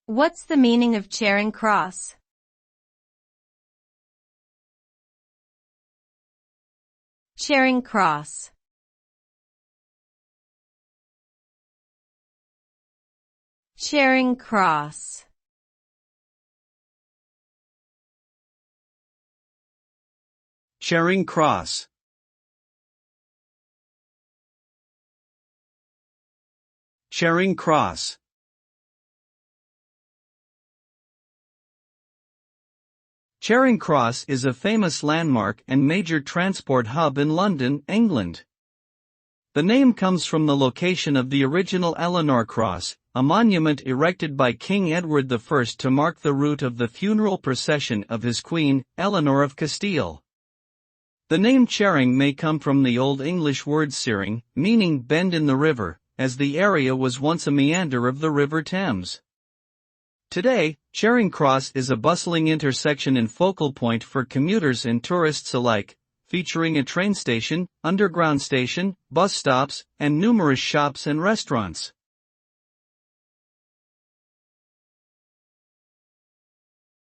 What's the meaning of Charing Cross? Charing Cross. Charing Cross. Charing Cross. Charing Cross. Charing Cross is a famous landmark and major transport hub in London, England. The name comes from the location of the original Eleanor Cross, a monument erected by King Edward I to mark the route of the funeral procession of his queen, Eleanor of Castile. The name Charing may come from the Old English word Searing, meaning bend in the river, as the area was once a meander of the River Thames. Today, Charing Cross is a bustling intersection and focal point for commuters and tourists alike, featuring a train station, underground station, bus stops, and numerous shops and restaurants.